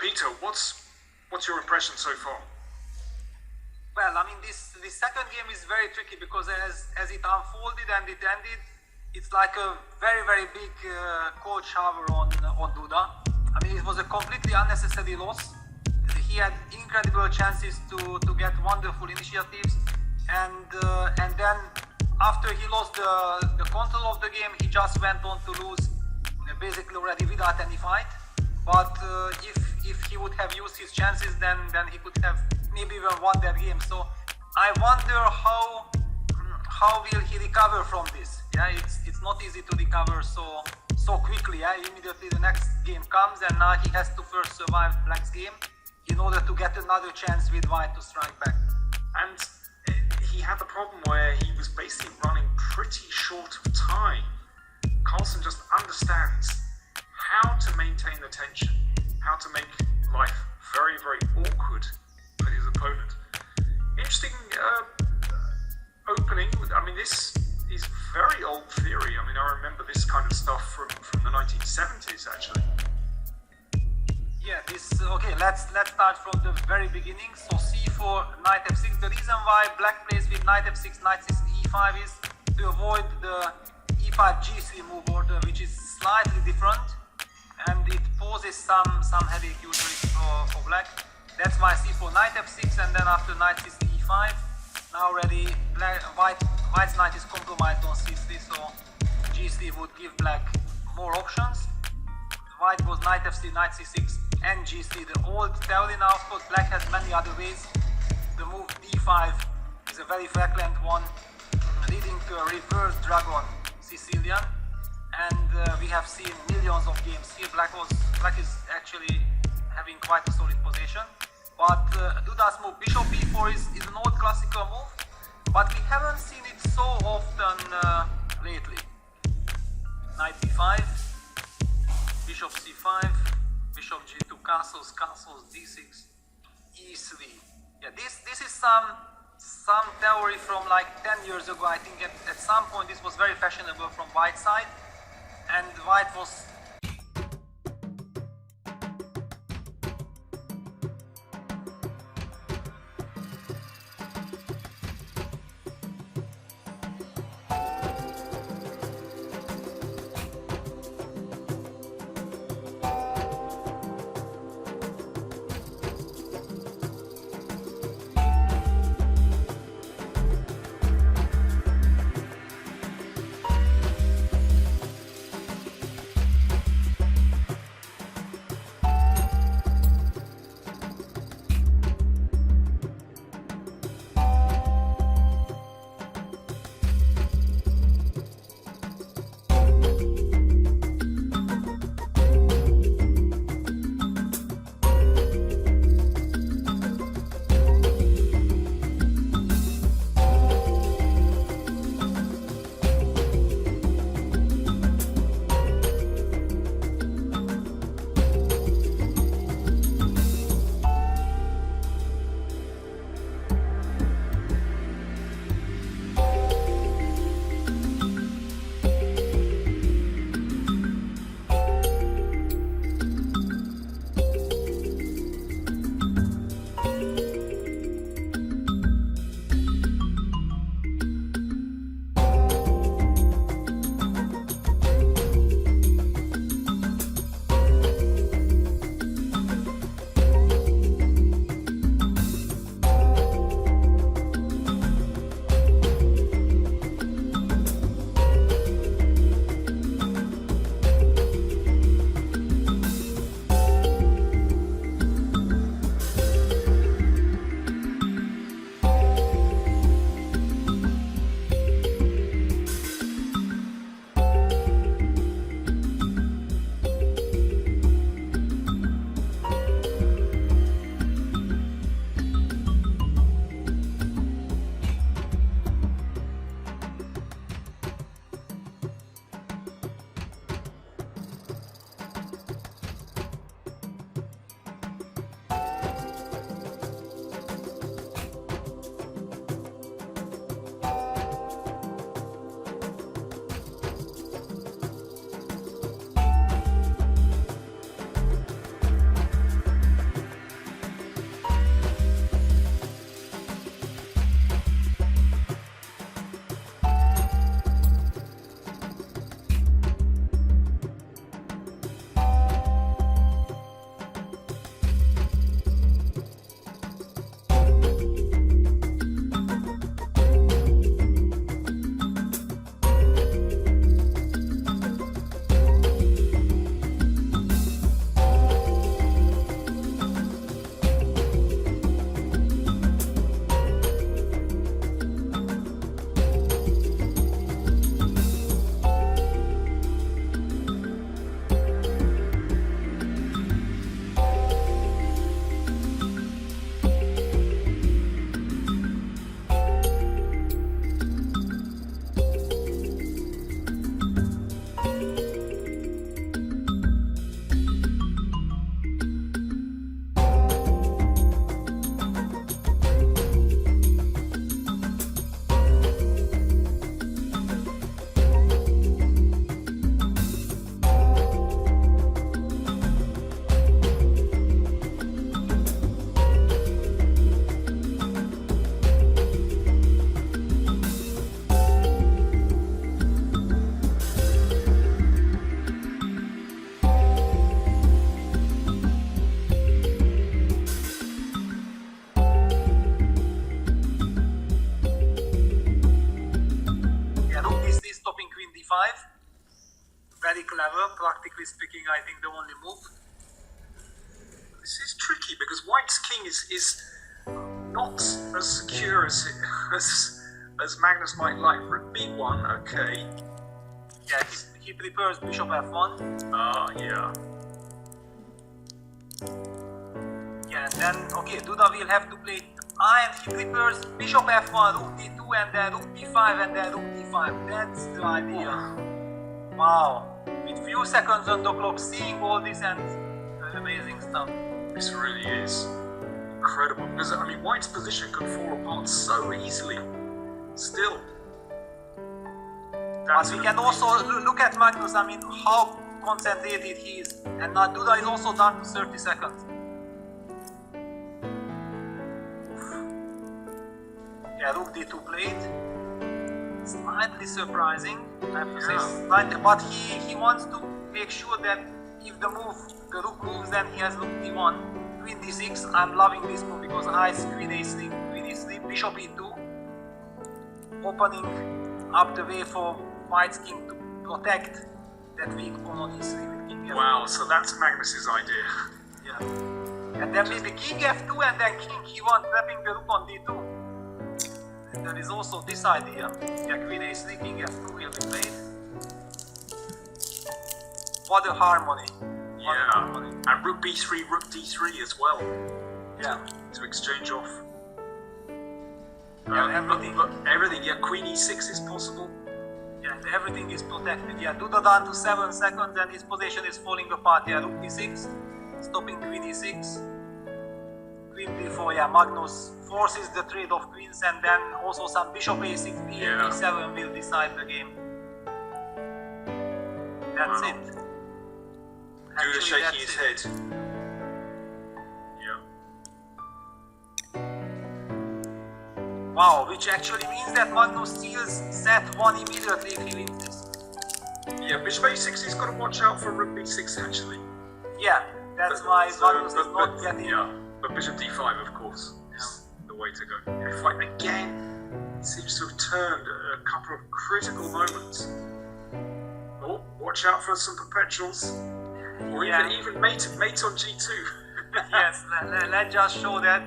Peter, what's your impression so far? Well, I mean, this second game is very tricky because as it unfolded and it ended, it's like a very, very big cold shower on Duda. I mean, it was a completely unnecessary loss. He had incredible chances to get wonderful initiatives, and then after he lost the control of the game, he just went on to lose basically already without any fight. But if he would have used his chances, then he could have maybe even won that game. So I wonder how will he recover from this? Yeah, it's not easy to recover so quickly. Yeah, immediately the next game comes, and now he has to first survive Black's game in order to get another chance with White to strike back. And he had the problem where he was basically running pretty short of time. Carlsen just understands how to maintain the tension, how to make life very, very awkward for his opponent. Interesting opening. I mean, this is very old theory. I mean, I remember this kind of stuff from the 1970s, actually. Yeah, okay, let's start from the very beginning. So c4, knight f6. The reason why Black plays with knight f6, knight 6, e5 is to avoid the e5 g3 move order, which is slightly different, and it poses some headache usually for Black. That's why c4, knight f6, and then after knight 6, e5. Now already White's knight is compromised on c3, so g3 would give Black more options. White was knight f3, knight c6, and g3. The old theory now, of course, Black has many other ways. The move d5 is a very frequent one, leading to a reverse dragon Sicilian, and we have seen millions of games here. Black is actually having quite a solid position. But Duda's move bishop b4 is an old classical move, but we haven't seen it so often lately. Knight b5, bishop c5, bishop g2, castles, d6, e3. Yeah, this is some theory from like 10 years ago. I think at some point this was very fashionable from White's side, and White was technically speaking, I think the only move. This is tricky because White's king is not as secure as Magnus might like. Rook b1, okay. Yeah, he prefers bishop f1. Yeah. Yeah, and then, okay, Duda will have to play, and he prefers bishop f1, rook d2, and then rook d5, and then rook d5. That's the idea. Wow. With few seconds on the clock, seeing all this and amazing stuff. This really is incredible. Because, I mean, White's position could fall apart so easily. Still. But we can also look at Magnus, I mean, how concentrated he is. And now Duda is also down to 30 seconds. Yeah, rook d2 played. Slightly surprising, I have to say, slightly, but he wants to make sure that if the rook moves, then he has rook d1, queen d6. I'm loving this move because highs queen a3, bishop e2, opening up the way for White's king to protect that weak pawn on e3 with king f2. Wow, so that's Magnus's idea. Yeah. And then maybe king f2 and then king e1, trapping the rook on d2. And there is also this idea. Yeah, queen a3, king f2 will be played. What a harmony. Yeah, and rook b3, rook d3 as well. Yeah. To exchange off. Everything. Everything, yeah, queen e6 is possible. Yeah, everything is protected. Yeah, Duda down to 7 seconds and his position is falling apart. Yeah, rook d6, stopping queen e6. Queen d4, yeah, Magnus forces the trade of queens and then also some bishop a6, b7 will decide the game. That's it. Duda shaking his head. Yeah. Wow, which actually means that Magnus steals set 1 immediately if he wins this. Yeah, bishop a6, he's got to watch out for rook b6 actually. Yeah, that's why Magnus is not getting... Yeah, but bishop d5 of course is the way to go. F5 again seems to have turned at a couple of critical moments. Oh, watch out for some perpetuals. Or even mate on g2. Yes, let's just show that.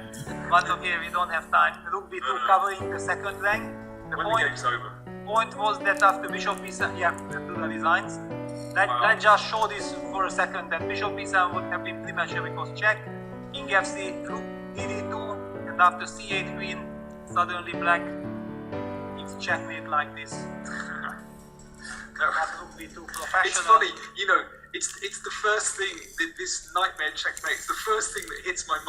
But okay, we don't have time. Rook b2 covering the second rank. The game's over. Point was that after bishop b7, yeah, Duda resigns. Let's just show this for a second. That bishop b7 would have been premature because check, king f6, rook d2, and after c8 queen, suddenly black gives checkmate like this. Rook b2 professional. It's funny, you know. It's the first thing, this nightmare checkmate, it's the first thing that hits my mind.